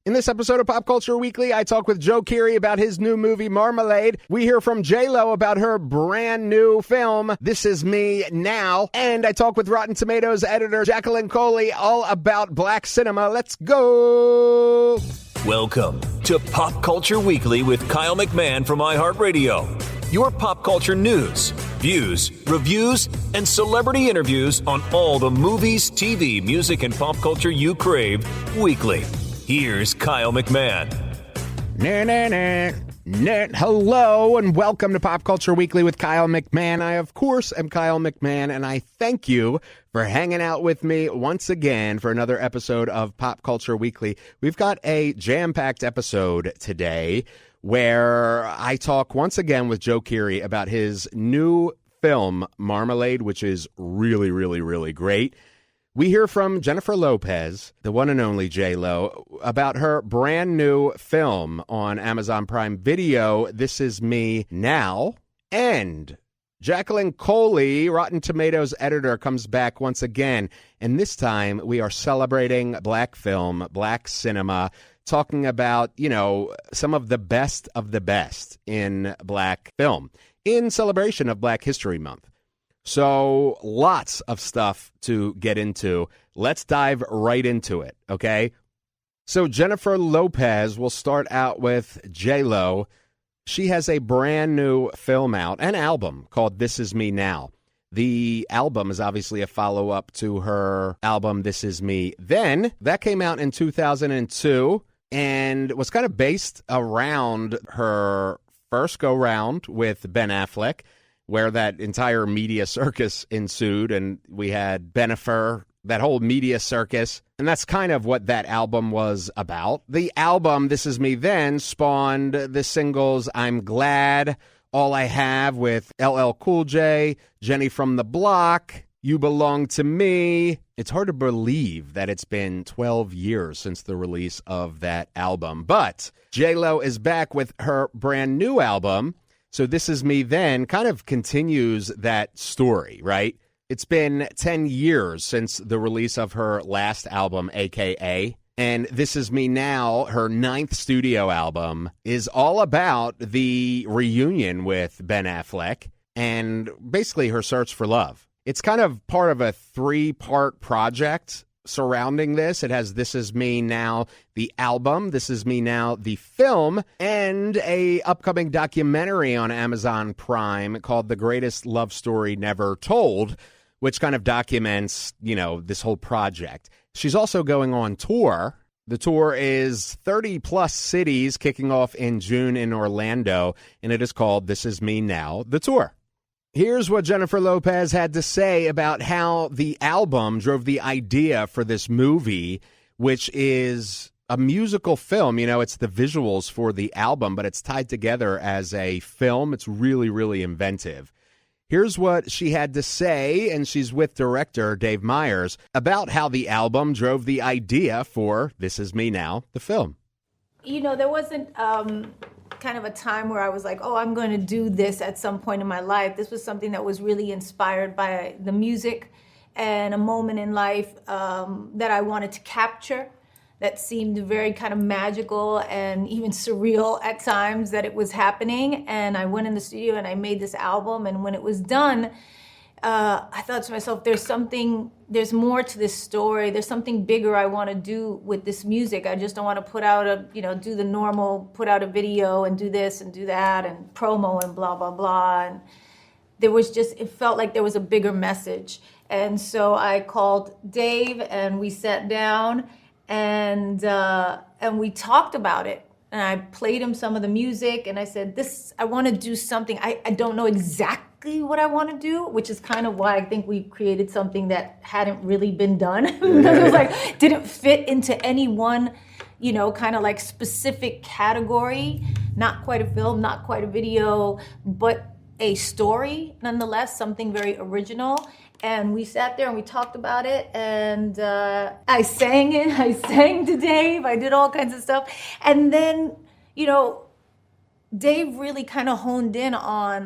In this episode of Pop Culture Weekly, I talk with Joe Keery about his new movie, Marmalade. We hear from J-Lo about her brand new film, This Is Me Now. And I talk with Rotten Tomatoes editor Jacqueline Coley all about black cinema. Let's go! Welcome to Pop Culture Weekly with Kyle McMahon from iHeartRadio. Your pop culture news, views, reviews, and celebrity interviews on all the movies, TV, music, and pop culture you crave weekly. Here's Kyle McMahon. Hello and welcome to Pop Culture Weekly with Kyle McMahon. I, of course, am Kyle McMahon, and I thank you for hanging out with me once again for another episode of Pop Culture Weekly. We've got a jam-packed episode today where I talk once again with Joe Keery about his new film, Marmalade, which is really great. We hear from Jennifer Lopez, the one and only J-Lo, about her brand new film on Amazon Prime Video, This Is Me Now. And Jacqueline Coley, Rotten Tomatoes editor, comes back once again. And this time we are celebrating black film, black cinema, talking about, some of the best in black film in celebration of Black History Month. So lots of stuff to get into. Let's dive right into it, okay? So Jennifer Lopez will start out with J-Lo. She has a brand new film out, an album called This Is Me Now. The album is obviously a follow-up to her album This Is Me Then. That came out in 2002 and was kind of based around her first go-round with Ben Affleck, where that entire media circus ensued, and we had Bennifer, that whole media circus, and that's kind of what that album was about. The album, This Is Me Then, spawned the singles I'm Glad, All I Have with LL Cool J, Jenny from the Block, You Belong to Me. It's hard to believe that it's been 12 years since the release of that album, but J-Lo is back with her brand new album. So This Is Me Then kind of continues that story, right? It's been 10 years since the release of her last album, AKA. And This Is Me Now, her 9th studio album, is all about the reunion with Ben Affleck and basically her search for love. It's kind of part of a 3-part project surrounding this. It has This Is Me Now, the album, This Is Me Now, the film, and a upcoming documentary on Amazon Prime called The Greatest Love Story Never Told, which kind of documents, this whole project. She's also going on tour. The tour is 30-plus cities, kicking off in June in Orlando, and it is called This Is Me Now, the tour. Here's what Jennifer Lopez had to say about how the album drove the idea for this movie, which is a musical film. It's the visuals for the album, but it's tied together as a film. It's really inventive. Here's what she had to say, and she's with director Dave Meyers, about how the album drove the idea for This Is Me Now, the film. There wasn't kind of a time where I was like, oh, I'm going to do this at some point in my life. This was something that was really inspired by the music and a moment in life that I wanted to capture that seemed very kind of magical and even surreal at times that it was happening. And I went in the studio and I made this album. And when it was done, I thought to myself, there's more to this story. There's something bigger I want to do with this music. I just don't want to put out do the normal, put out a video and do this and do that and promo and blah, blah, blah. And it felt like there was a bigger message. And so I called Dave and we sat down and we talked about it. And I played him some of the music and I said, I want to do something. I don't know exactly what I want to do, which is kind of why I think we created something that hadn't really been done. Because it didn't fit into any one, kind of like specific category. Not quite a film, not quite a video, but a story nonetheless, something very original. And we sat there and we talked about it, and I sang it. I sang to Dave. I did all kinds of stuff. And then, Dave really kind of honed in on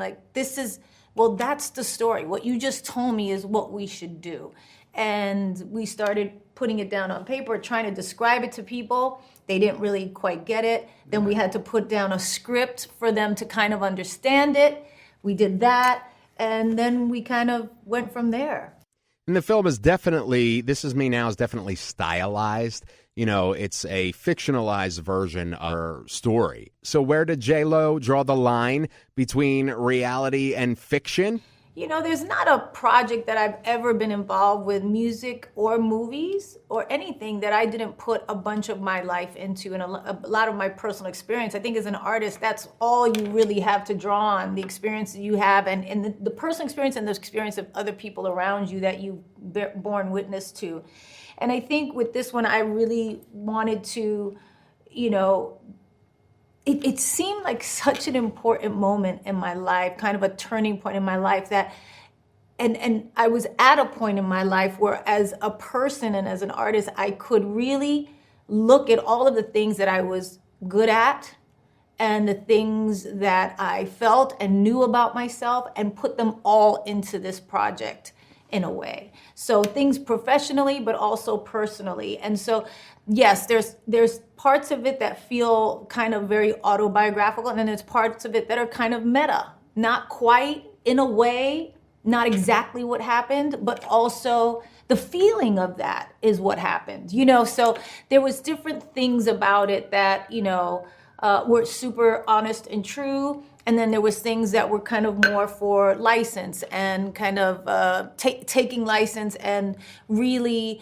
that's the story. What you just told me is what we should do. And we started putting it down on paper, trying to describe it to people. they didn't really quite get it. Then we had to put down a script for them to kind of understand it. We did that, and then we kind of went from there. And the film is definitely, This Is Me Now is definitely stylized. It's a fictionalized version of her story. So where did J-Lo draw the line between reality and fiction? There's not a project that I've ever been involved with, music or movies or anything, that I didn't put a bunch of my life into and a lot of my personal experience. I think as an artist, that's all you really have to draw on, the experiences you have and the personal experience and the experience of other people around you that you've borne witness to. And I think with this one, I really wanted to, It seemed like such an important moment in my life, kind of a turning point in my life, that, and I was at a point in my life where as a person and as an artist, I could really look at all of the things that I was good at and the things that I felt and knew about myself and put them all into this project in a way. So things professionally, but also personally. And so, yes, there's parts of it that feel kind of very autobiographical, and then there's parts of it that are kind of meta. Not quite in a way, not exactly what happened, but also the feeling of that is what happened. So there was different things about it that, were super honest and true. And then there was things that were kind of more for license and kind of taking license and really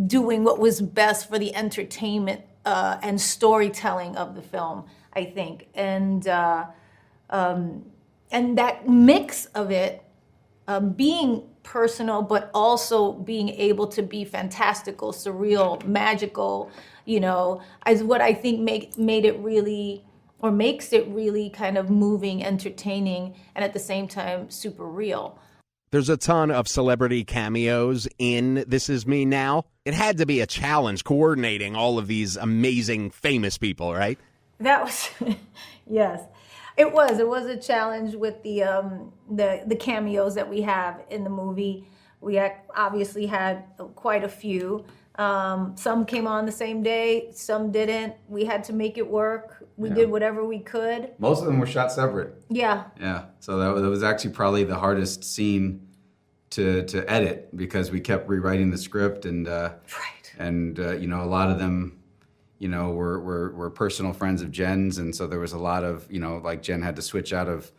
doing what was best for the entertainment and storytelling of the film, I think. And that mix of it being personal, but also being able to be fantastical, surreal, magical, is what I think made it really, or makes it really kind of moving, entertaining, and at the same time, super real. There's a ton of celebrity cameos in This Is Me Now. It had to be a challenge coordinating all of these amazing, famous people, right? That was, yes. It was a challenge with the cameos that we have in the movie. We obviously had quite a few. Some came on the same day, some didn't. We had to make it work. We did whatever we could. Most of them were shot separate. Yeah. Yeah. So that was actually probably the hardest scene to edit, because we kept rewriting the script, and and a lot of them were personal friends of Jen's, and so there was a lot of like Jen had to switch out of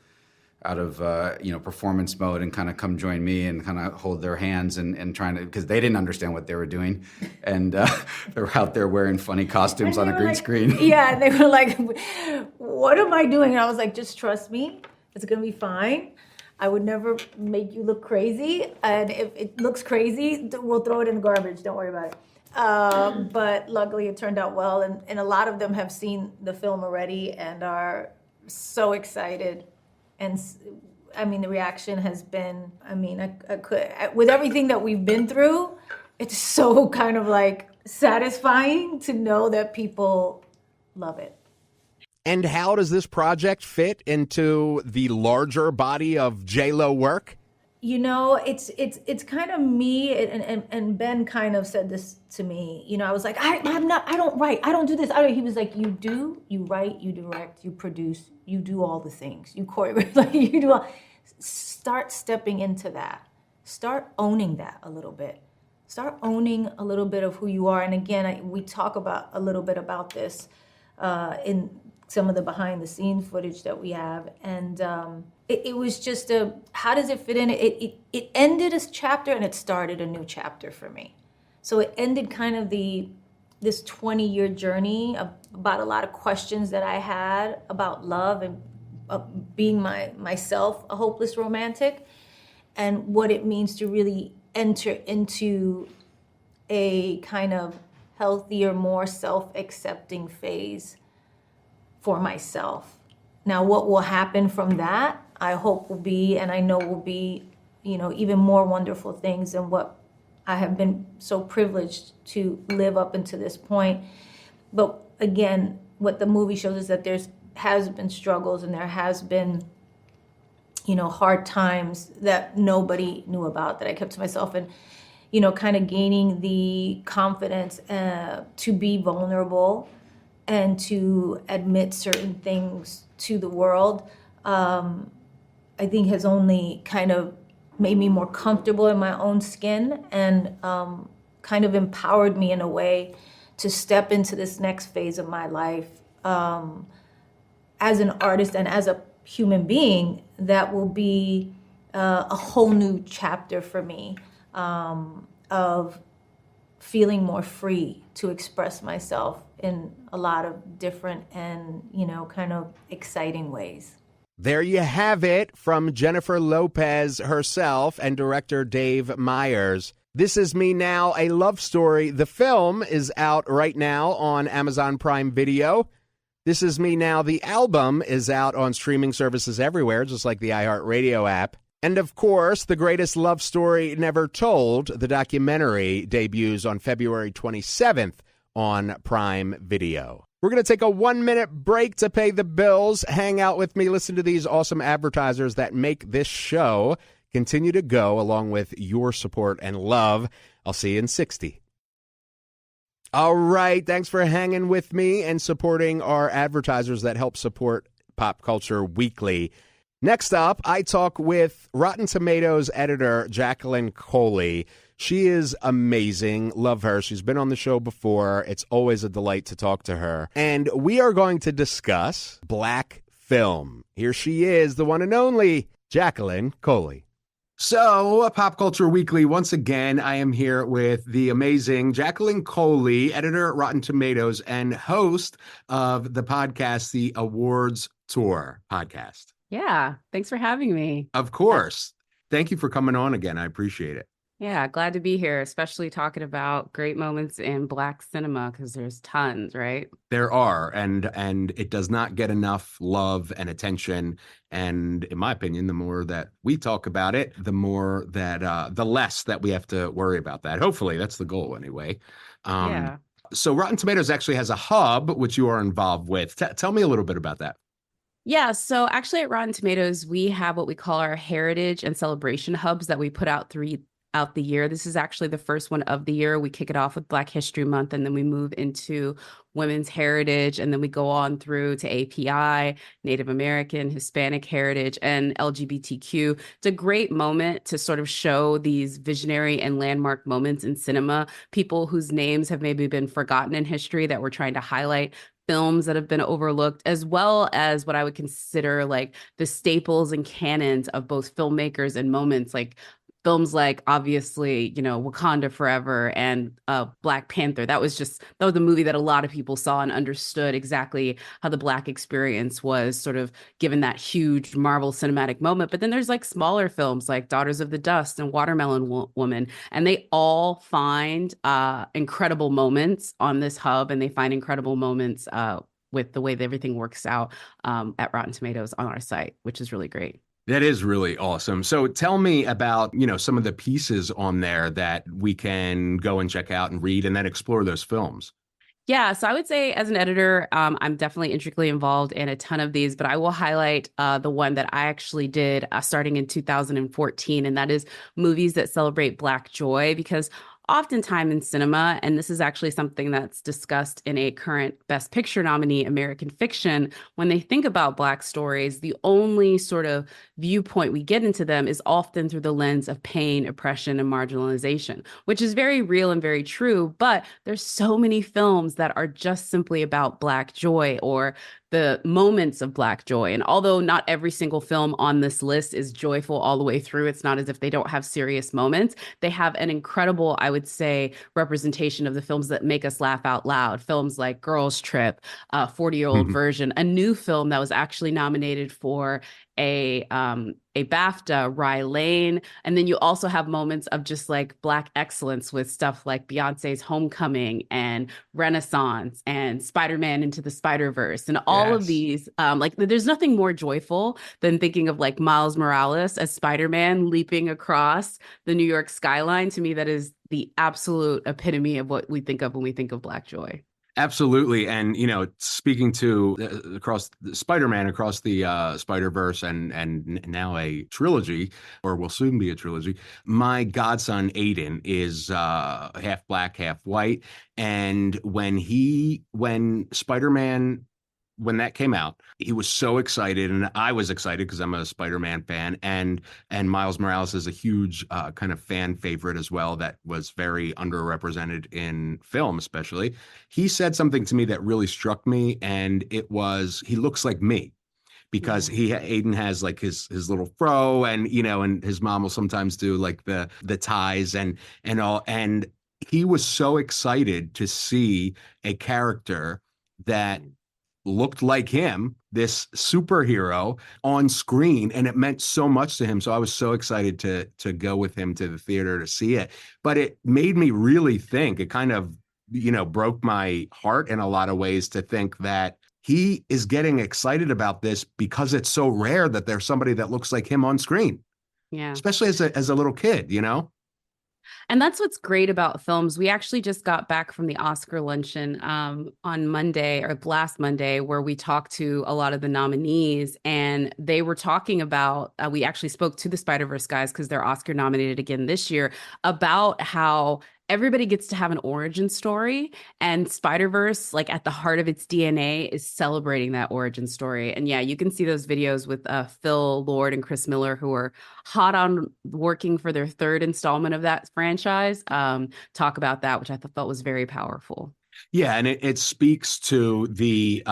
performance mode and kind of come join me and kind of hold their hands and trying to, because they didn't understand what they were doing, and they were out there wearing funny costumes on a green screen. Yeah, and they were like, "What am I doing?" And I was like, "Just trust me, it's gonna be fine. I would never make you look crazy, and if it looks crazy, we'll throw it in the garbage. Don't worry about it." But luckily, it turned out well, and a lot of them have seen the film already and are so excited. And I mean, the reaction has been, with everything that we've been through, it's so kind of like satisfying to know that people love it. And how does this project fit into the larger body of J-Lo work? It's kind of me, and Ben kind of said this to me. I was like, I don't write, I don't do this. He was like, you do, you write, you direct, you produce, you do all the things, you choreograph, like you do all. Start stepping into that. Start owning that a little bit. Start owning a little bit of who you are. And again, we talk about a little bit about this in some of the behind the scenes footage that we have. And it was just how does it fit in? It ended a chapter and it started a new chapter for me. So it ended kind of this 20-year journey about a lot of questions that I had about love and being myself, a hopeless romantic, and what it means to really enter into a kind of healthier, more self-accepting phase for myself. Now, what will happen from that, I hope will be, and I know will be, even more wonderful things than what I have been so privileged to live up until this point. But again, what the movie shows is that has been struggles and there has been, hard times that nobody knew about, that I kept to myself. And, kind of gaining the confidence to be vulnerable and to admit certain things to the world, I think has only kind of made me more comfortable in my own skin and kind of empowered me in a way to step into this next phase of my life as an artist and as a human being that will be a whole new chapter for me of feeling more free to express myself in a lot of different and, kind of exciting ways. There you have it from Jennifer Lopez herself and director Dave Meyers. This Is Me Now, a love story. The film is out right now on Amazon Prime Video. This Is Me Now, the album, is out on streaming services everywhere, just like the iHeartRadio app. And of course, The Greatest Love Story Never Told, the documentary, debuts on February 27th on Prime Video. We're going to take a 1-minute break to pay the bills. Hang out with me. Listen to these awesome advertisers that make this show continue to go, along with your support and love. I'll see you in 60. All right. Thanks for hanging with me and supporting our advertisers that help support Pop Culture Weekly. Next up, I talk with Rotten Tomatoes editor Jacqueline Coley. She is amazing. Love her. She's been on the show before. It's always a delight to talk to her. And we are going to discuss black film. Here she is, the one and only Jacqueline Coley. So, Pop Culture Weekly, once again, I am here with the amazing Jacqueline Coley, editor at Rotten Tomatoes and host of the podcast, The Awards Tour podcast. Yeah, thanks for having me. Of course. Thank you for coming on again. I appreciate it. Yeah, glad to be here, especially talking about great moments in Black cinema, because there's tons, right? There are, and it does not get enough love and attention. And in my opinion, the more that we talk about it, the more that the less that we have to worry about that. Hopefully, that's the goal anyway. Yeah. So Rotten Tomatoes actually has a hub, which you are involved with. Tell me a little bit about that. Yeah, so actually at Rotten Tomatoes, we have what we call our heritage and celebration hubs that we put out throughout the year. This is actually the first one of the year. We kick it off with Black History Month, and then we move into Women's Heritage, and then we go on through to API, Native American, Hispanic Heritage, and LGBTQ. It's a great moment to sort of show these visionary and landmark moments in cinema, people whose names have maybe been forgotten in history that we're trying to highlight, films that have been overlooked, as well as what I would consider like the staples and canons of both filmmakers and moments, like films like obviously, Wakanda Forever and Black Panther. That was a movie that a lot of people saw and understood exactly how the Black experience was sort of given that huge Marvel cinematic moment. But then there's like smaller films like Daughters of the Dust and Watermelon Woman, and they all find incredible moments on this hub, and they find incredible moments with the way that everything works out at Rotten Tomatoes on our site, which is really great. That is really awesome. So tell me about, some of the pieces on there that we can go and check out and read and then explore those films. Yeah, so I would say as an editor, I'm definitely intricately involved in a ton of these, but I will highlight the one that I actually did starting in 2014, and that is movies that celebrate Black joy, because oftentimes in cinema, and this is actually something that's discussed in a current Best Picture nominee, American Fiction, when they think about Black stories, the only sort of viewpoint we get into them is often through the lens of pain, oppression, and marginalization, which is very real and very true. But there's so many films that are just simply about Black joy or the moments of Black joy. And although not every single film on this list is joyful all the way through, it's not as if they don't have serious moments. They have an incredible, I would say, representation of the films that make us laugh out loud. Films like Girls Trip, 40-Year-Old Version, a new film that was actually nominated for a BAFTA, Rye Lane. And then you also have moments of just like Black excellence with stuff like Beyonce's Homecoming and Renaissance and Spider-Man Into the Spider-Verse. And all of these, there's nothing more joyful than thinking of like Miles Morales as Spider-Man leaping across the New York skyline. To me, that is the absolute epitome of what we think of when we think of Black joy. Absolutely. And, speaking to across Spider-Man, across the Spider-Verse and now a trilogy, or will soon be a trilogy, my godson Aiden is half black, half white. And when Spider-Man when that came out, he was so excited, and I was excited because I'm a Spider-Man fan, and Miles Morales is a huge kind of fan favorite as well. That was very underrepresented in film, especially. He said something to me that really struck me, and it was he looks like me because Aiden has like his little fro, and and his mom will sometimes do like the ties and all, and he was so excited to see a character that looked like him, this superhero on screen, and it meant so much to him. So I was so excited to go with him to the theater to see it. But it made me really think. It kind of, broke my heart in a lot of ways to think that he is getting excited about this because it's so rare that there's somebody that looks like him on screen. Yeah. Especially as a little kid. And that's what's great about films. We actually just got back from the Oscar luncheon on Monday or last Monday, where we talked to a lot of the nominees, and they were talking about, we actually spoke to the Spider-Verse guys because they're Oscar nominated again this year, about how everybody gets to have an origin story, and Spider-Verse, like at the heart of its DNA, is celebrating that origin story. And yeah, you can see those videos with Phil Lord and Chris Miller, who are hot on working for their third installment of that franchise, talk about that, which I thought was very powerful. Yeah, and it speaks to the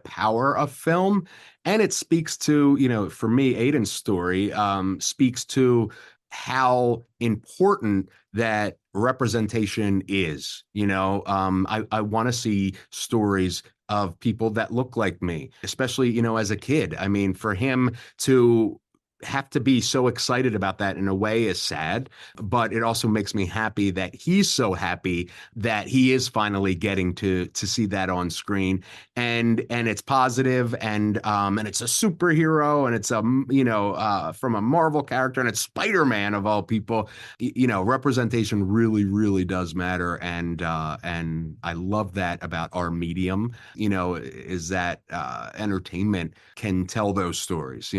power of film, and it speaks to, for me, Aiden's story speaks to how important that representation is. I want to see stories of people that look like me, especially, as a kid. I mean, for him to have to be so excited about that in a way is sad, but it also makes me happy that he's so happy that he is finally getting to see that on screen, and it's positive, and it's a superhero, and it's from a Marvel character, and it's Spider-Man of all people. Representation really, really does matter, and I love that about our medium. Is that entertainment can tell those stories.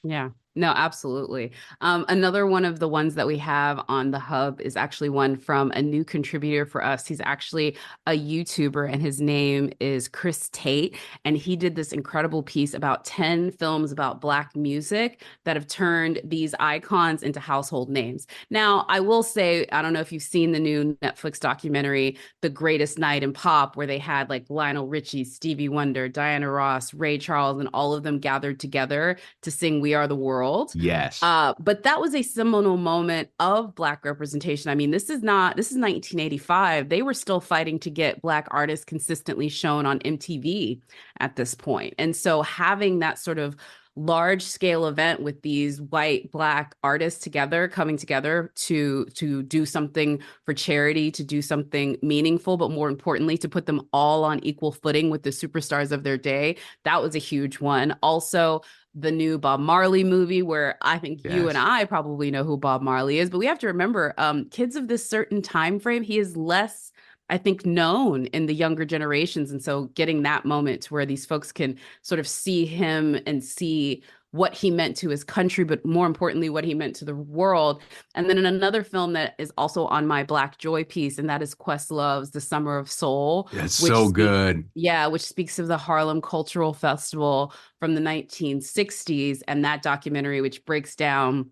Yeah, no, absolutely. Another one of the ones that we have on the hub is actually one from a new contributor for us. He's actually a YouTuber, and his name is Chris Tate. And he did this incredible piece about 10 films about Black music that have turned these icons into household names. Now, I will say, I don't know if you've seen the new Netflix documentary, The Greatest Night in Pop, where they had like Lionel Richie, Stevie Wonder, Diana Ross, Ray Charles, and all of them gathered together to sing We Are the World. Yes. But that was a seminal moment of Black representation. I mean, this is 1985. They were still fighting to get Black artists consistently shown on MTV at this point. And so having that sort of large scale event with these white Black artists coming together to do something for charity, to do something meaningful, but more importantly, to put them all on equal footing with the superstars of their day, that was a huge one. Also, the new Bob Marley movie, where I think you and I probably know who Bob Marley is, but we have to remember, kids of this certain time frame, he is less, I think, known in the younger generations. And so getting that moment to where these folks can sort of see him and see what he meant to his country, but more importantly, what he meant to the world. And then in another film that is also on my Black Joy piece, and that is Questlove's The Summer of Soul. It's so good. Yeah, which speaks of the Harlem Cultural Festival from the 1960s, and that documentary, which breaks down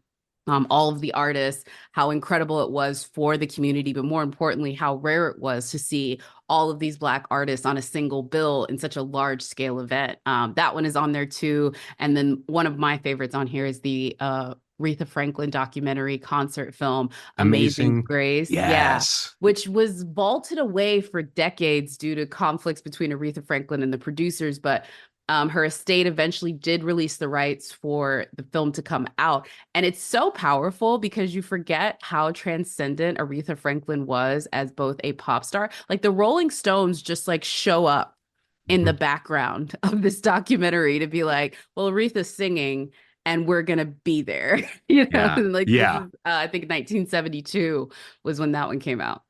all of the artists, how incredible it was for the community, but more importantly, how rare it was to see all of these Black artists on a single bill in such a large scale event. That one is on there too. And then one of my favorites on here is the Aretha Franklin documentary concert film, Amazing Grace. Yes. Yeah, which was vaulted away for decades due to conflicts between Aretha Franklin and the producers, but her estate eventually did release the rights for the film to come out. And it's so powerful because you forget how transcendent Aretha Franklin was as both a pop star. Like the Rolling Stones just like show up in the background of this documentary to be like, well, Aretha's singing and we're going to be there. Yeah. This is, I think 1972 was when that one came out.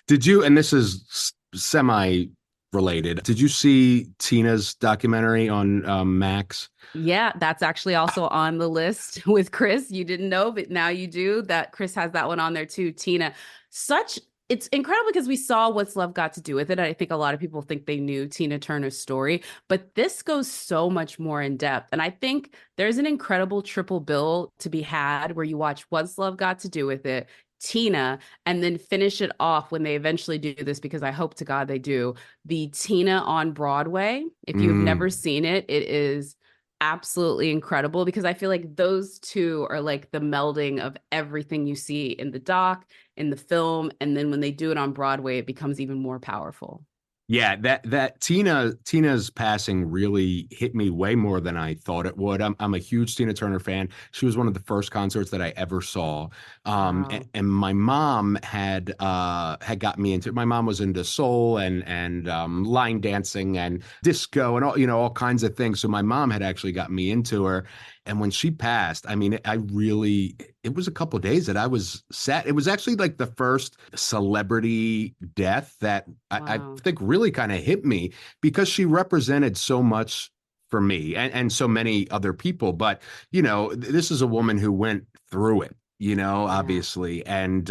Did you, and this is semi related. Did you see Tina's documentary on Max? Yeah, that's actually also on the list with Chris. You didn't know, but now you do. That Chris has that one on there too. Tina, such it's incredible because we saw What's Love Got to Do with It. I think a lot of people think they knew Tina Turner's story, but this goes so much more in depth. And I think there's an incredible triple bill to be had where you watch What's Love Got to Do with It, Tina, and then finish it off when they eventually do this, because I hope to God they do, the Tina on Broadway. If you've never seen it, it is absolutely incredible, because I feel like those two are like the melding of everything you see in the doc, in the film, and then when they do it on Broadway, it becomes even more powerful. Yeah, that Tina's passing really hit me way more than I thought it would. I'm a huge Tina Turner fan. She was one of the first concerts that I ever saw. Wow. And my mom had got me into. My mom was into soul and line dancing and disco and all kinds of things. So my mom had actually got me into her. And when she passed, I mean, it was a couple of days that I was sad. It was actually like the first celebrity death that I Wow. think really kind of hit me, because she represented so much for me and so many other people. But, this is a woman who went through it, Yeah. obviously, and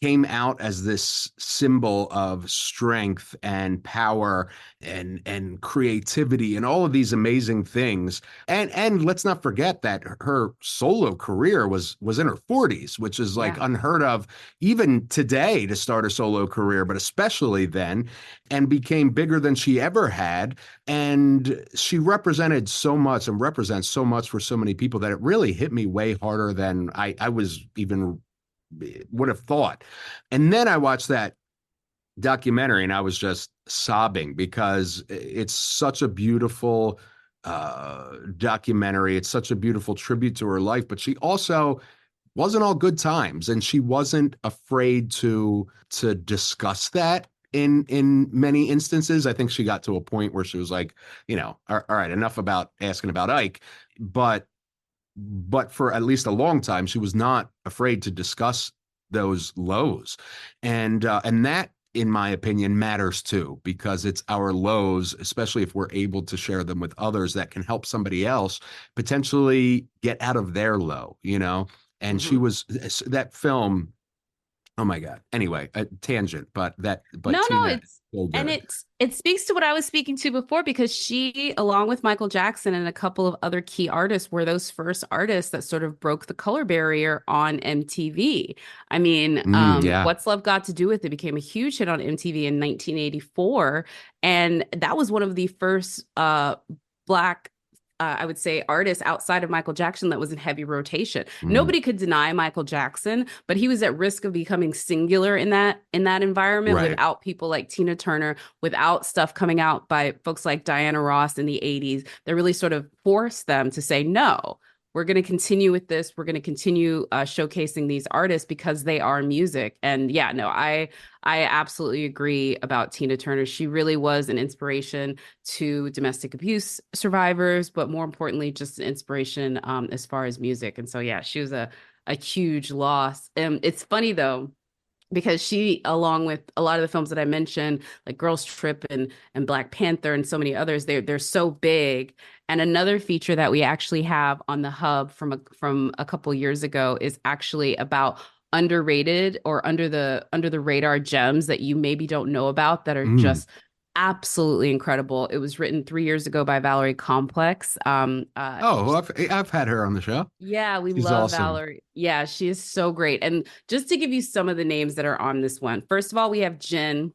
came out as this symbol of strength and power and creativity and all of these amazing things. And let's not forget that her solo career was in her 40s, which is like Yeah. unheard of even today to start a solo career, but especially then, and became bigger than she ever had. And she represented so much and represents so much for so many people that it really hit me way harder than I was even would have thought. And then I watched that documentary and I was just sobbing, because it's such a beautiful documentary. It's such a beautiful tribute to her life, but she also wasn't all good times, and she wasn't afraid to discuss that in many instances. I think she got to a point where she was like, all right, enough about asking about Ike, but for at least a long time, she was not afraid to discuss those lows, and that, in my opinion, matters too, because it's our lows, especially if we're able to share them with others, that can help somebody else potentially get out of their low. And she Mhm. was that film. Oh my God. Anyway, a tangent, but No, Tina is it's so and good. it speaks to what I was speaking to before, because she, along with Michael Jackson and a couple of other key artists, were those first artists that sort of broke the color barrier on MTV. I mean, Yeah. What's Love Got to Do with It became a huge hit on MTV in 1984, and that was one of the first black I would say artists outside of Michael Jackson that was in heavy rotation. Mm, Nobody could deny Michael Jackson, but he was at risk of becoming singular in that environment right. without people like Tina Turner, without stuff coming out by folks like Diana Ross in the 80s. That really sort of forced them to say, no, we're going to continue with this. We're going to continue showcasing these artists because they are music. And yeah, no, I absolutely agree about Tina Turner. She really was an inspiration to domestic abuse survivors, but more importantly, just an inspiration as far as music. And so, yeah, she was a huge loss. It's funny though, because she, along with a lot of the films that I mentioned, like Girls Trip and Black Panther and so many others, they're so big. And another feature that we actually have on the hub from a couple years ago is actually about underrated or under the radar gems that you maybe don't know about that are Mm. just absolutely incredible. It was written 3 years ago by Valerie Complex. Oh, I've had her on the show. Yeah, we She's love awesome. Valerie. Yeah, she is so great. And just to give you some of the names that are on this one, first of all, we have Jen.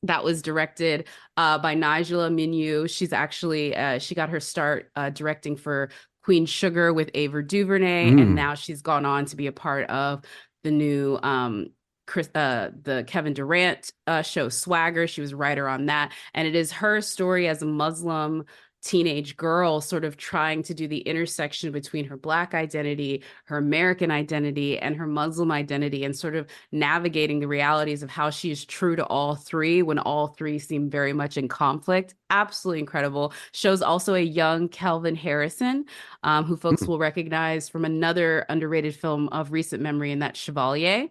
That was directed by Nigella Minu. She's actually she got her start directing for Queen Sugar with Ava DuVernay, and Mm. now she's gone on to be a part of the new the Kevin Durant show Swagger. She was a writer on that, and it is her story as a Muslim teenage girl sort of trying to do the intersection between her Black identity, her American identity, and her Muslim identity, and sort of navigating the realities of how she is true to all three when all three seem very much in conflict. Absolutely incredible. Shows also a young Kelvin Harrison, who folks Mm. will recognize from another underrated film of recent memory, and that's Chevalier.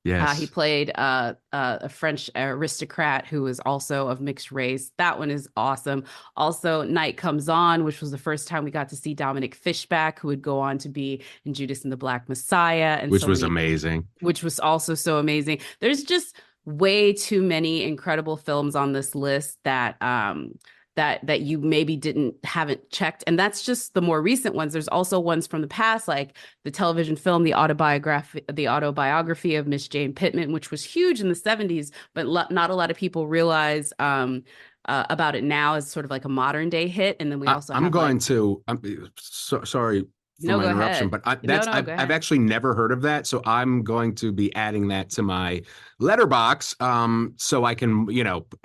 Yes. He played a French aristocrat who was also of mixed race. That one is awesome. Also, Night Comes On, which was the first time we got to see Dominic Fishback, who would go on to be in Judas and the Black Messiah, and Which so was many, amazing. which was also so amazing. There's just way too many incredible films on this list that you maybe haven't checked, and that's just the more recent ones. There's also ones from the past, like the television film the autobiography of Miss Jane Pittman, which was huge in the 70s, but not a lot of people realize about it now as sort of like a modern day hit. And then we also I'm have going to. I'm sorry for no, my go interruption, ahead. but No, go I've ahead. actually never heard of that, so I'm going to be adding that to my letterbox, so I can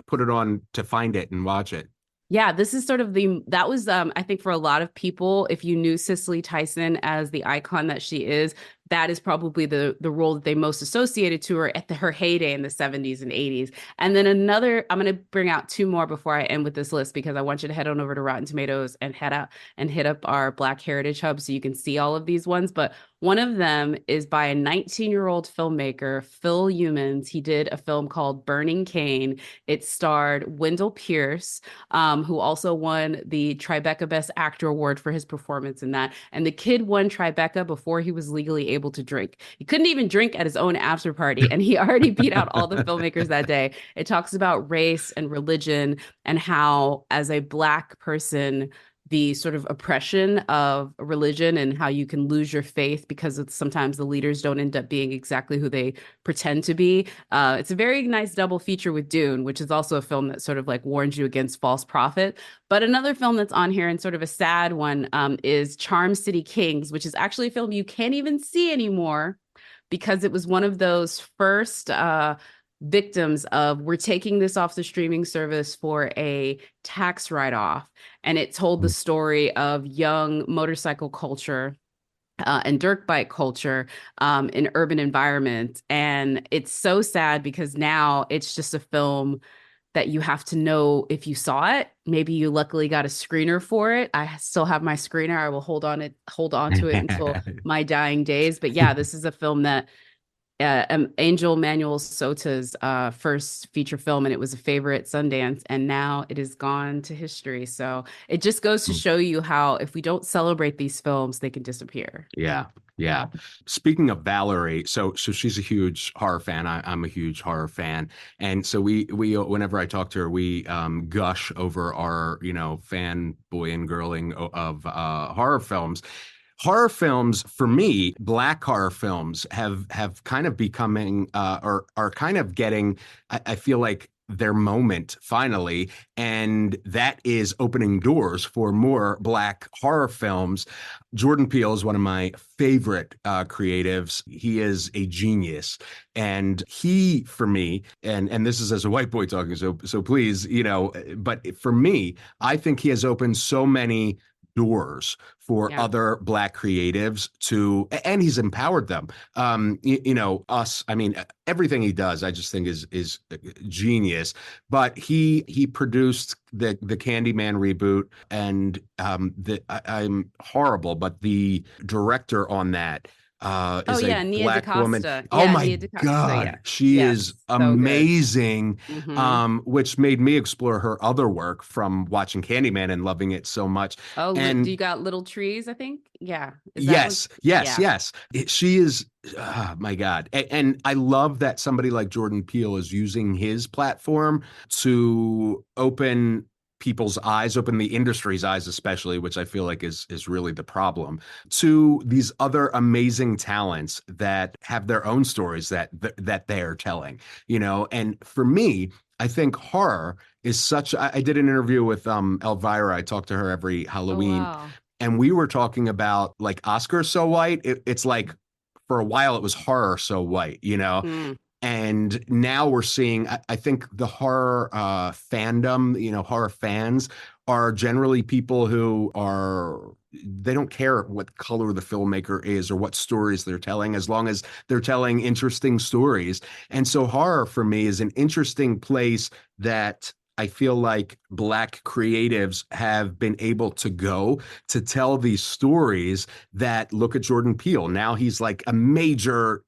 put it on to find it and watch it. Yeah, this is sort of that was I think for a lot of people, if you knew Cicely Tyson as the icon that she is, that is probably the role that they most associated to her at her heyday in the 70s and 80s. And then I'm going to bring out two more before I end with this list, because I want you to head on over to Rotten Tomatoes and head out and hit up our Black Heritage Hub so you can see all of these ones. But one of them is by a 19-year-old filmmaker, Phil Youmans. He did a film called Burning Cane. It starred Wendell Pierce, who also won the Tribeca Best Actor Award for his performance in that. And the kid won Tribeca before he was legally able to drink. He couldn't even drink at his own after party, and he already beat out all the filmmakers that day. It talks about race and religion and how, as a Black person, the sort of oppression of religion and how you can lose your faith because sometimes the leaders don't end up being exactly who they pretend to be. It's a very nice double feature with Dune, which is also a film that sort of like warns you against false prophet. But another film that's on here, and sort of a sad one, is Charm City Kings, which is actually a film you can't even see anymore because it was one of those first victims of, we're taking this off the streaming service for a tax write-off. And it told the story of young motorcycle culture and dirt bike culture in urban environments. And it's so sad because now it's just a film that you have to know if you saw it. Maybe you luckily got a screener for it. I still have my screener. I will hold on to it until my dying days. But yeah, this is a film that Angel Manuel Sota's first feature film, and it was a favorite at Sundance, and now it is gone to history. So it just goes to show you how, if we don't celebrate these films, they can disappear. Yeah. Yeah. Speaking of Valerie, so she's a huge horror fan. I'm a huge horror fan. And so we whenever I talk to her, we gush over our, fanboy and girling of horror films. Horror films, for me, Black horror films have kind of becoming or are kind of getting, I feel like, their moment finally, and that is opening doors for more Black horror films. Jordan Peele is one of my favorite creatives. He is a genius, and he, for me, and this is as a white boy talking, so please, but for me, I think he has opened so many doors for other Black creatives and he's empowered them. Us, I mean, everything he does, I just think is genius. But he produced the Candyman reboot, and I'm horrible, but the director on that is a Nia Black DaCosta. woman. Yeah, Oh my Nia DaCosta, God, she is so amazing. Mm-hmm. Which made me explore her other work from watching Candyman and loving it so much. Oh, and do you got Little Trees? I think, yeah. Yes. She is. Oh my God, and I love that somebody like Jordan Peele is using his platform to open people's eyes, open the industry's eyes, especially, which I feel like is really the problem, to these other amazing talents that have their own stories that they are telling, and for me, I think horror is such. I did an interview with Elvira. I talk to her every Halloween. Oh, wow. And we were talking about like Oscar So White. It's like for a while it was horror so white, And now we're seeing, I think the horror fandom, horror fans are generally people who they don't care what color the filmmaker is or what stories they're telling, as long as they're telling interesting stories. And so horror for me is an interesting place that I feel like Black creatives have been able to go to tell these stories that look at Jordan Peele. Now he's like a major,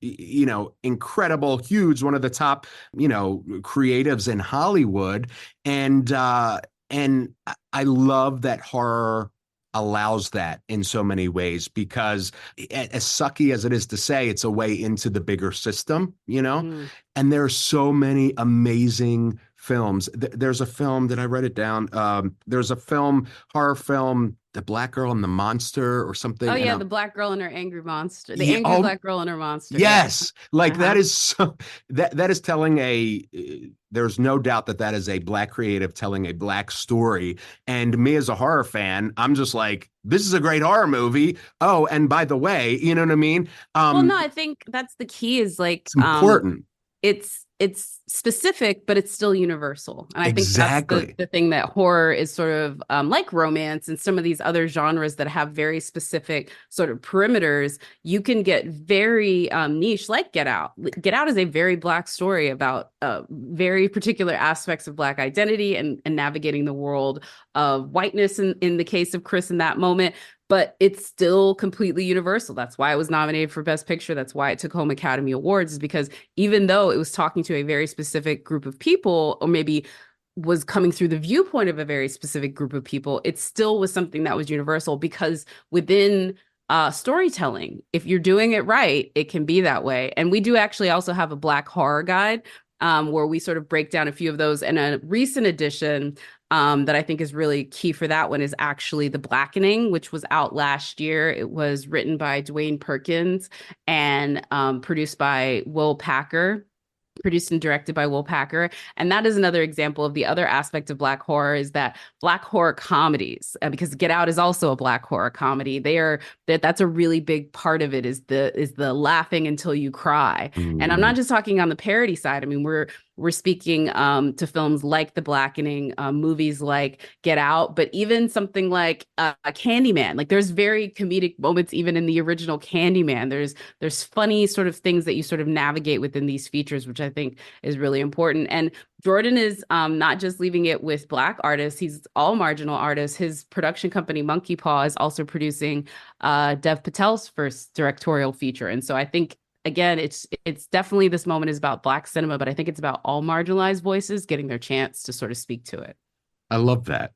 incredible, huge, one of the top, creatives in Hollywood. And I love that horror allows that in so many ways, because as sucky as it is to say, it's a way into the bigger system, Mm. and there's so many amazing films. There's a film, did I write it down? There's a horror film, The Black Girl and the Monster or something. Oh And yeah, the black girl and her angry monster. The yeah, angry black girl and her monster. yes, like Uh-huh. that is so, that is telling there's no doubt that is a Black creative telling a Black story. And me as a horror fan, I'm just like, this is a great horror movie. Oh, and by the way, you know what I mean? Well, no, I think that's the key is like It's important. It's specific, but it's still universal. And I think Exactly. that's the thing that horror is sort of like romance and some of these other genres that have very specific sort of perimeters. You can get very niche, like Get Out. Get Out is a very Black story about very particular aspects of Black identity and navigating the world of whiteness in the case of Chris in that moment. But it's still completely universal. That's why it was nominated for Best Picture. That's why it took home Academy Awards, is because even though it was talking to a very specific group of people, or maybe was coming through the viewpoint of a very specific group of people, it still was something that was universal, because within storytelling, if you're doing it right, it can be that way. And we do actually also have a Black horror guide where we sort of break down a few of those. And a recent edition that I think is really key for that one is actually The Blackening, which was out last year. It was written by Dwayne Perkins and produced by Will Packer. Produced and directed by Will Packer. And that is another example of the other aspect of Black horror, is that Black horror comedies, because Get Out is also a Black horror comedy. That's a really big part of it, is the laughing until you cry. And I'm not just talking on the parody side. I mean, we're speaking to films like The Blackening, movies like Get Out, but even something like Candyman. Like there's very comedic moments even in the original Candyman. There's funny sort of things that you sort of navigate within these features, which I think is really important. And Jordan is not just leaving it with Black artists, he's all marginal artists. His production company, Monkey Paw, is also producing Dev Patel's first directorial feature. And so I think, again, it's definitely, this moment is about Black cinema, but I think it's about all marginalized voices getting their chance to sort of speak to it. I love that.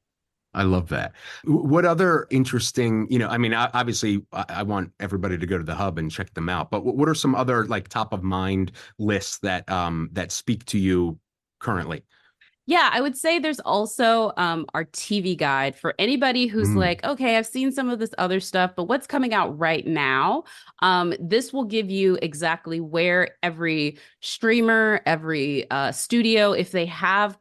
I love that. What other interesting, I mean, obviously I want everybody to go to the hub and check them out, but what are some other like top of mind lists that speak to you currently? Yeah, I would say there's also our TV guide for anybody who's like, okay, I've seen some of this other stuff, but what's coming out right now? This will give you exactly where every streamer, every studio, if they have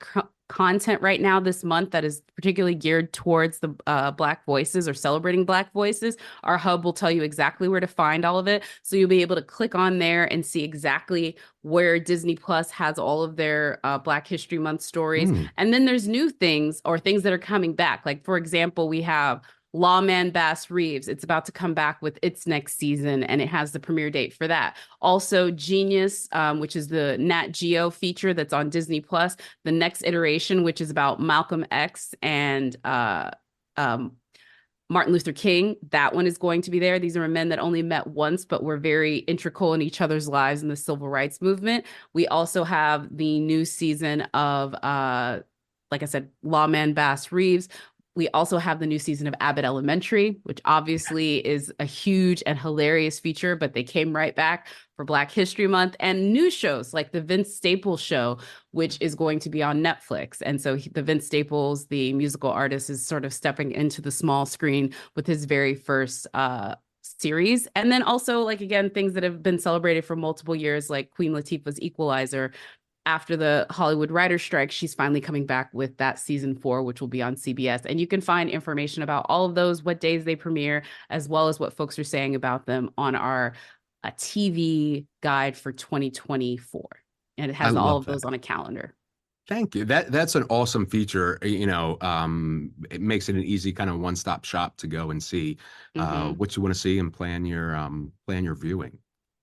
content right now this month that is particularly geared towards the Black voices or celebrating Black voices, our hub will tell you exactly where to find all of it. So you'll be able to click on there and see exactly where Disney Plus has all of their Black History Month stories. And then there's new things or things that are coming back. Like, for example, we have Lawman Bass Reeves. It's about to come back with its next season, and it has the premiere date for that. Also, Genius, which is the Nat Geo feature that's on Disney Plus. The next iteration, which is about Malcolm X and Martin Luther King, that one is going to be there. These are men that only met once, but were very integral in each other's lives in the civil rights movement. We also have the new season of, like I said, Lawman Bass Reeves. We also have the new season of Abbott Elementary, which obviously is a huge and hilarious feature, but they came right back for Black History Month, and new shows like the Vince Staples Show, which is going to be on Netflix. And so the Vince Staples, the musical artist, is sort of stepping into the small screen with his very first series. And then also, like, again, things that have been celebrated for multiple years, like Queen Latifah's Equalizer. After the Hollywood writer's strike, she's finally coming back with that season 4, which will be on CBS. And you can find information about all of those, what days they premiere, as well as what folks are saying about them on our TV guide for 2024. And it has all of those on a calendar. Thank you. That's an awesome feature. It makes it an easy kind of one-stop shop to go and see what you want to see and plan your viewing.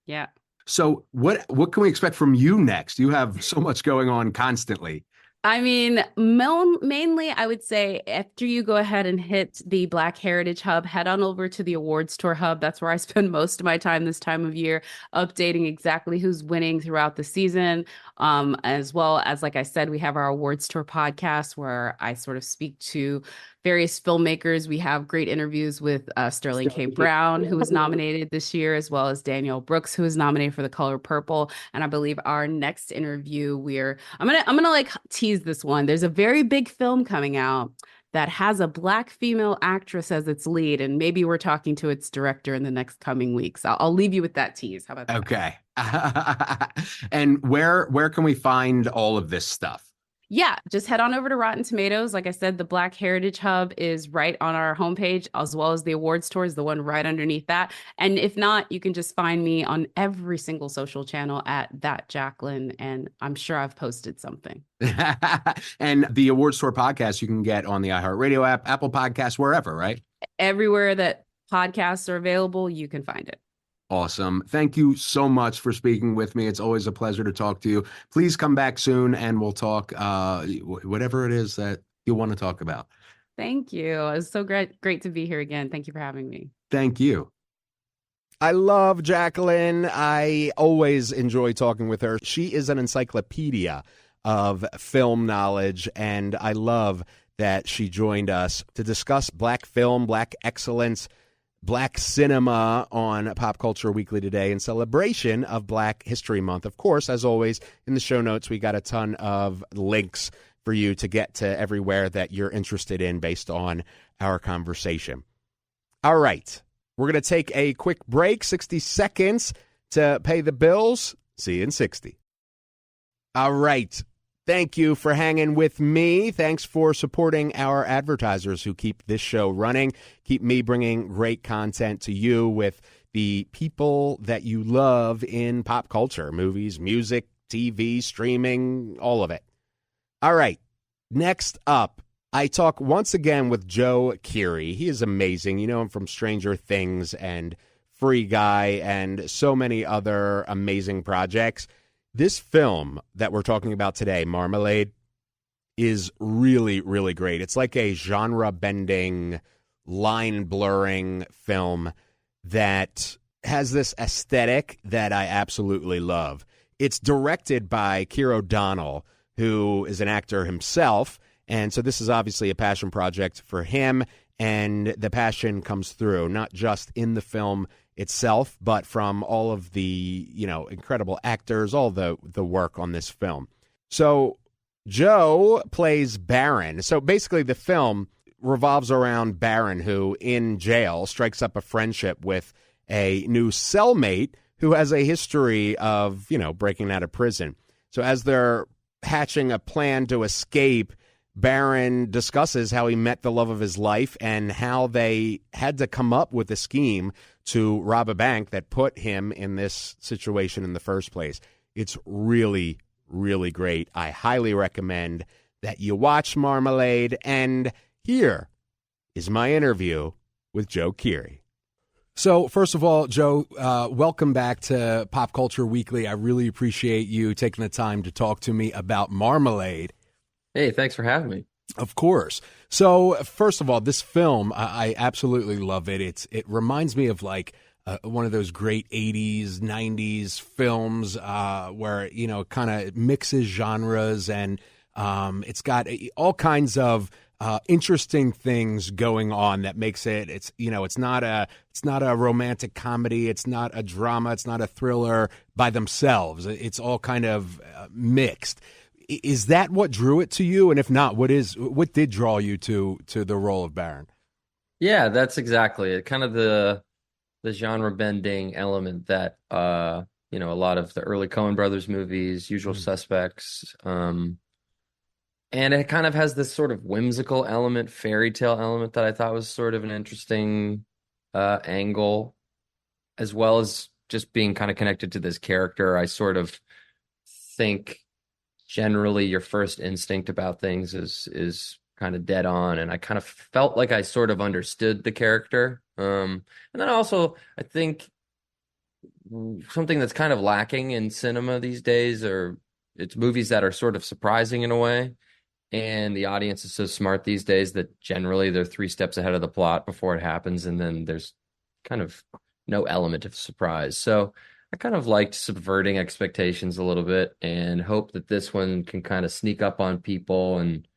Yeah. So what can we expect from you next? You have so much going on constantly. I mean, mainly, I would say after you go ahead and hit the Black Heritage Hub, head on over to the Awards Tour Hub. That's where I spend most of my time this time of year, updating exactly who's winning throughout the season. As well as, like I said, we have our Awards Tour podcast where I sort of speak to various filmmakers. We have great interviews with Sterling K. Brown, who was nominated this year, as well as Danielle Brooks, who was nominated for The Color Purple. And I believe our next interview, I'm gonna like tease this one. There's a very big film coming out that has a Black female actress as its lead, and maybe we're talking to its director in the next coming weeks. I'll leave you with that tease. How about that? Okay. And where can we find all of this stuff? Yeah, just head on over to Rotten Tomatoes. Like I said, the Black Heritage Hub is right on our homepage, as well as the awards tour is the one right underneath that. And if not, you can just find me on every single social channel at that Jacqueline, and I'm sure I've posted something. And the awards tour podcast you can get on the iHeartRadio app, Apple Podcasts, wherever, right? Everywhere that podcasts are available, you can find it. Awesome. Thank you so much for speaking with me. It's always a pleasure to talk to you. Please come back soon and we'll talk whatever it is that you want to talk about. Thank you. It was so great to be here again. Thank you for having me. Thank you. I love Jacqueline. I always enjoy talking with her. She is an encyclopedia of film knowledge, and I love that she joined us to discuss Black film, Black excellence, Black cinema on Pop Culture Weekly today in celebration of Black History Month. Of course, as always, in the show notes, we got a ton of links for you to get to everywhere that you're interested in based on our conversation. All right. We're going to take a quick break, 60 seconds to pay the bills. See you in 60. All right. Thank you for hanging with me. Thanks for supporting our advertisers who keep this show running, keep me bringing great content to you with the people that you love in pop culture, movies, music, TV, streaming, all of it. All right. Next up, I talk once again with Joe Keery. He is amazing. You know him from Stranger Things and Free Guy and so many other amazing projects. This film that we're talking about today, Marmalade, is really, really great. It's like a genre-bending, line-blurring film that has this aesthetic that I absolutely love. It's directed by Keir O'Donnell, who is an actor himself, and so this is obviously a passion project for him, and the passion comes through, not just in the film itself, but from all of the, incredible actors, all the work on this film. So Joe plays Baron. So basically the film revolves around Baron, who in jail strikes up a friendship with a new cellmate who has a history of, breaking out of prison. So as they're hatching a plan to escape, Baron discusses how he met the love of his life and how they had to come up with a scheme to rob a bank that put him in this situation in the first place. It's really, really great. I highly recommend that you watch Marmalade. And here is my interview with Joe Keery. So, first of all, Joe, welcome back to Pop Culture Weekly. I really appreciate you taking the time to talk to me about Marmalade. Hey, thanks for having me. Of course. So, first of all, this film, I absolutely love it. It reminds me of like one of those great 80s, 90s films where, it kind of mixes genres and it's got all kinds of interesting things going on that makes it's not a romantic comedy. It's not a drama. It's not a thriller by themselves. It's all kind of mixed. Is that what drew it to you? And if not, what did draw you to the role of Baron? Yeah, that's exactly it. Kind of the genre bending element that a lot of the early Coen Brothers movies, Usual Suspects, and it kind of has this sort of whimsical element, fairy tale element that I thought was sort of an interesting angle, as well as just being kind of connected to this character. I sort of think generally your first instinct about things is kind of dead on, and I kind of felt like I sort of understood the character. And then also I think something that's kind of lacking in cinema these days, or it's movies that are sort of surprising in a way, And the audience is so smart these days that generally they're 3 steps ahead of the plot before it happens, and then there's kind of no element of surprise. So I kind of liked subverting expectations a little bit and hope that this one can kind of sneak up on people and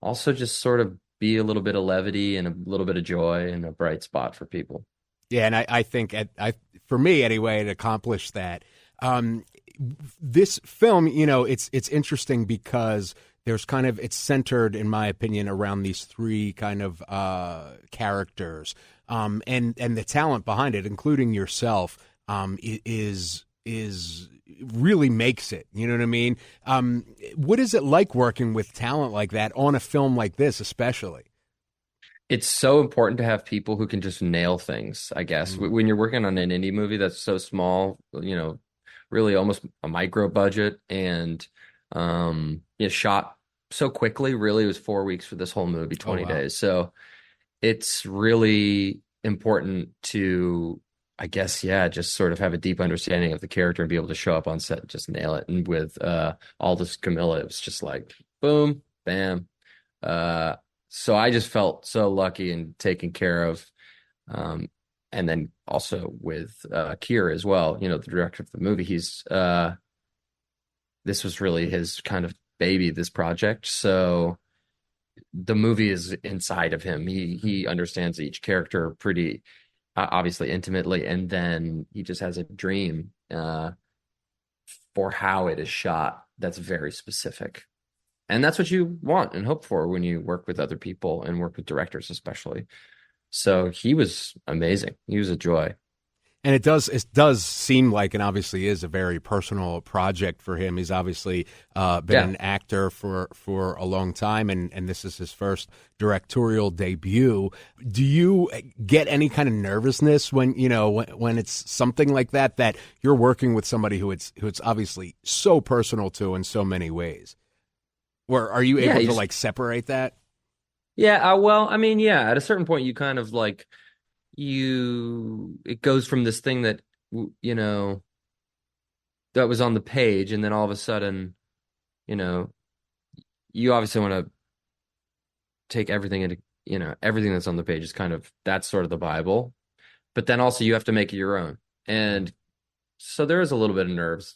also just sort of be a little bit of levity and a little bit of joy and a bright spot for people. Yeah, and I think for me anyway, it accomplished that. This film, it's interesting because there's kind of, it's centered, in my opinion, around these three kind of characters, and the talent behind it, including yourself, is really makes it. You know what I mean? What is it like working with talent like that on a film like this, especially? It's so important to have people who can just nail things, I guess. When you're working on an indie movie that's so small, really almost a micro budget, and shot so quickly. Really, it was 4 weeks for this whole movie, 20 days. So it's really important to, I guess, just sort of have a deep understanding of the character and be able to show up on set and just nail it. And with Aldous Camilla, it was just like boom, bam. So I just felt so lucky and taken care of. And then also with Keery as well, the director of the movie, this was really his kind of baby, this project. So the movie is inside of him. He understands each character pretty obviously intimately, and then he just has a dream for how it is shot that's very specific. And that's what you want and hope for when you work with other people and work with directors, especially. So he was amazing. He was a joy. And it does seem like, and obviously is, a very personal project for him. He's obviously been an actor for a long time, and this is his first directorial debut. Do you get any kind of nervousness when it's something like that you're working with somebody who it's obviously so personal to in so many ways? Or are you able to separate that? Yeah, well, I mean, at a certain point you kind of it goes from this thing that, that was on the page, and then all of a sudden, you obviously want to take everything into, everything that's on the page is kind of, that's sort of the Bible, but then also you have to make it your own. And so there is a little bit of nerves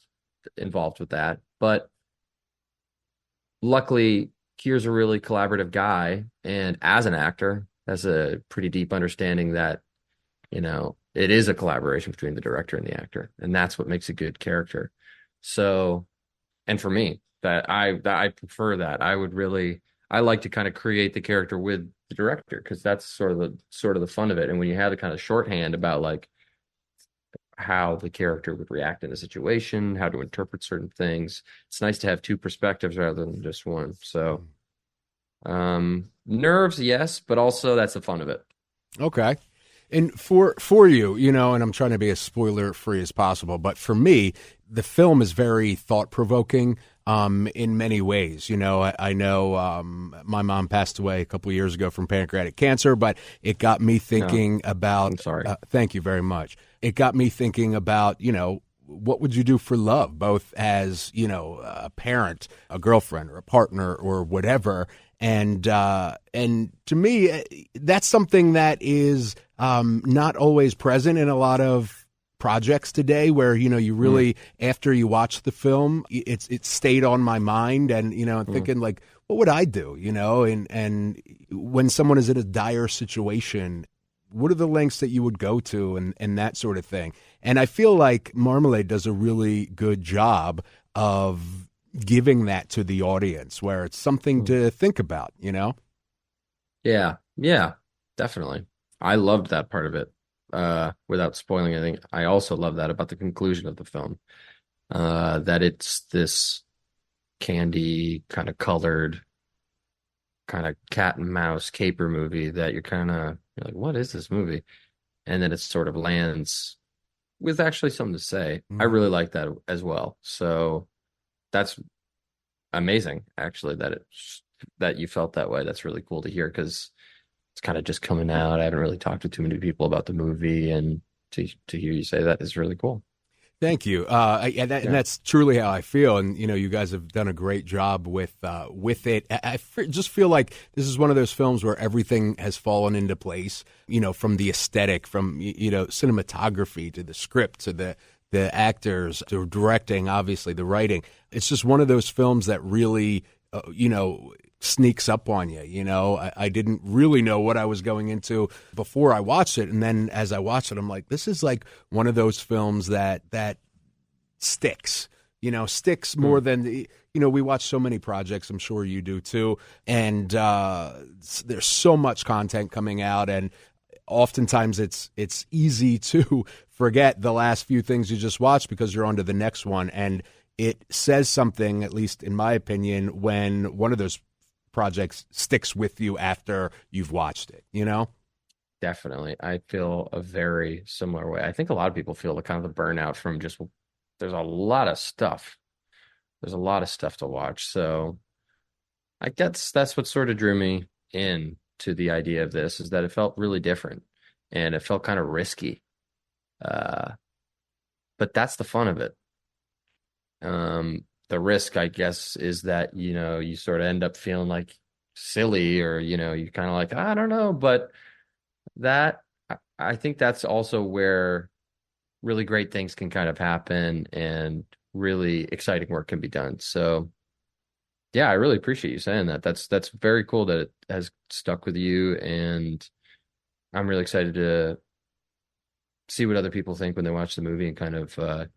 involved with that, but luckily, Keery's a really collaborative guy, and as an actor, has a pretty deep understanding that, it is a collaboration between the director and the actor, and that's what makes a good character. So, and for me, I prefer that. I like to kind of create the character with the director, because that's sort of the fun of it. And when you have the kind of shorthand about how the character would react in a situation, how to interpret certain things, it's nice to have two perspectives rather than just one. So nerves, yes, but also that's the fun of it. Okay. And for you, and I'm trying to be as spoiler free as possible, but for me, the film is very thought provoking in many ways. I know my mom passed away a couple of years ago from pancreatic cancer, but it got me thinking about. I'm sorry. Thank you very much. It got me thinking about, what would you do for love, both as, a parent, a girlfriend, or a partner, or whatever. And to me, that's something that is not always present in a lot of projects today, where you really, after you watch the film, it stayed on my mind, and thinking what would I do, and when someone is in a dire situation, what are the lengths that you would go to, and that sort of thing. And I feel like Marmalade does a really good job of giving that to the audience, where it's something to think about, Yeah, definitely. I loved that part of it. Without spoiling anything, I also love that about the conclusion of the film, that it's this candy kind of colored, kind of cat and mouse caper movie that you're like, what is this movie? And then it sort of lands with actually something to say. I really like that as well. So that's amazing, actually, that you felt that way. That's really cool to hear, because it's kind of just coming out. I haven't really talked to too many people about the movie, and to hear you say that is really cool. Thank you. And that's truly how I feel. And, you guys have done a great job with it. Just feel like this is one of those films where everything has fallen into place, from the aesthetic, from, cinematography to the script to the actors to directing, obviously the writing. It's just one of those films that really, sneaks up on you. I didn't really know what I was going into before I watched it. And then as I watched it, I'm like, this is like one of those films that sticks, sticks more than, we watch so many projects. I'm sure you do too. And there's so much content coming out, and oftentimes it's easy to forget the last few things you just watched because you're on to the next one. And it says something, at least in my opinion, when one of those projects sticks with you after you've watched it, Definitely. I feel a very similar way. I think a lot of people feel the kind of the burnout from just, there's a lot of stuff. There's a lot of stuff to watch. So I guess that's what sort of drew me in to the idea of this, is that it felt really different and it felt kind of risky. But that's the fun of it. The risk, I guess, is that, you sort of end up feeling like silly, or, you kind of like, I don't know. But I think that's also where really great things can kind of happen and really exciting work can be done. So, yeah, I really appreciate you saying that. That's very cool that it has stuck with you. And I'm really excited to see what other people think when they watch the movie and kind of,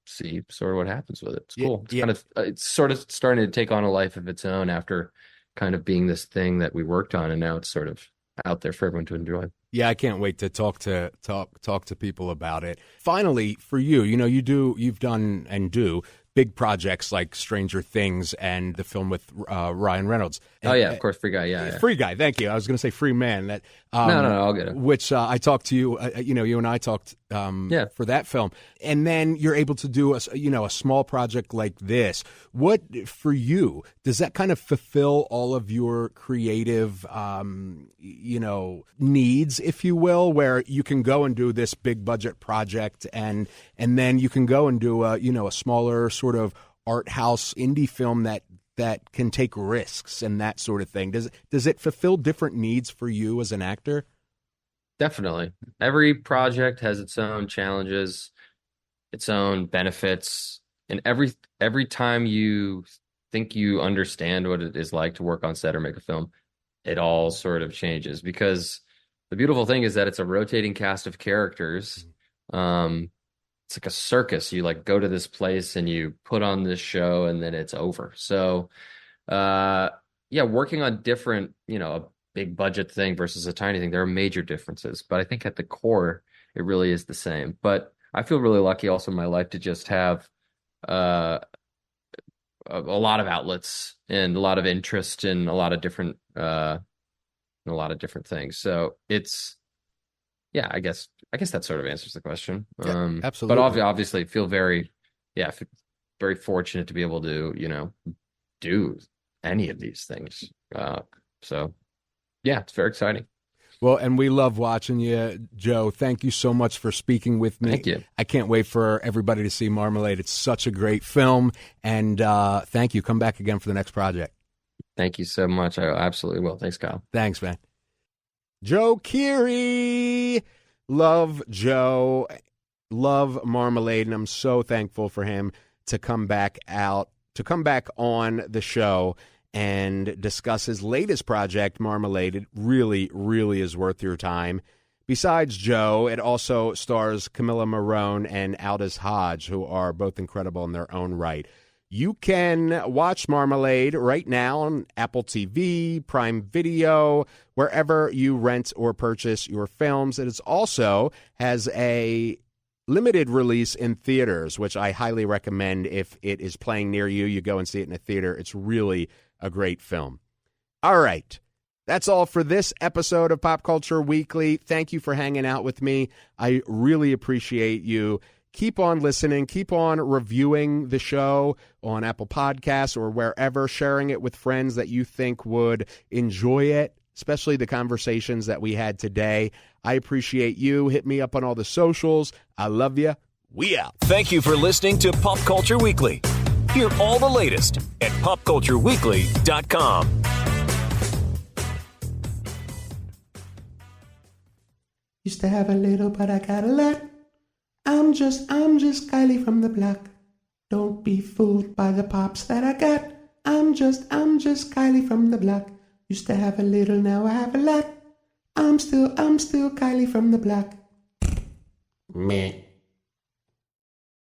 see sort of what happens with it. It's cool. It's it's sort of starting to take on a life of its own after kind of being this thing that we worked on, and now it's sort of out there for everyone to enjoy. Yeah, I can't wait to talk to people about it. Finally, for you, you've done and do big projects like Stranger Things and the film with Ryan Reynolds. Oh yeah, of course, Free Guy. Yeah. Free Guy. Thank you. I was going to say Free Man. That no, I'll get it. Which I talked to you. You and I talked for that film, and then you're able to do a small project like this. What for you does that kind of fulfill all of your creative needs, if you will, where you can go and do this big budget project, and then you can go and do a smaller sort of art house indie film that can take risks and that sort of thing. Does it fulfill different needs for you as an actor? Definitely. Every project has its own challenges, its own benefits, and every time you think you understand what it is like to work on set or make a film, it all sort of changes, because the beautiful thing is that it's a rotating cast of characters. It's like a circus. You like go to this place and you put on this show and then it's over. So, working on different, a big budget thing versus a tiny thing, there are major differences, but I think at the core, it really is the same. But I feel really lucky also in my life to just have, a lot of outlets and a lot of interest in a lot of different things. So it's, I guess that sort of answers the question. Yeah, absolutely. But obviously feel very fortunate to be able to, do any of these things. So yeah, it's very exciting. Well, and we love watching you, Joe. Thank you so much for speaking with me. Thank you. I can't wait for everybody to see Marmalade. It's such a great film. And thank you. Come back again for the next project. Thank you so much. I absolutely will. Thanks, Kyle. Thanks, man. Joe Keery. Love Joe. Love Marmalade. And I'm so thankful for him to come back on the show and discuss his latest project, Marmalade. It really, really is worth your time. Besides Joe, it also stars Camilla Morone and Aldous Hodge, who are both incredible in their own right. You can watch Marmalade right now on Apple TV, Prime Video, wherever you rent or purchase your films. It also has a limited release in theaters, which I highly recommend. If it is playing near you, you go and see it in a theater. It's really a great film. All right. That's all for this episode of Pop Culture Weekly. Thank you for hanging out with me. I really appreciate you. Keep on listening. Keep on reviewing the show on Apple Podcasts or wherever, sharing it with friends that you think would enjoy it, especially the conversations that we had today. I appreciate you. Hit me up on all the socials. I love you. We out. Thank you for listening to Pop Culture Weekly. Hear all the latest at popcultureweekly.com. Used to have a little, but I got a lot. I'm just Kylie from the block. Don't be fooled by the pops that I got. I'm just Kylie from the block. Used to have a little, now I have a lot. I'm still Kylie from the block. Meh.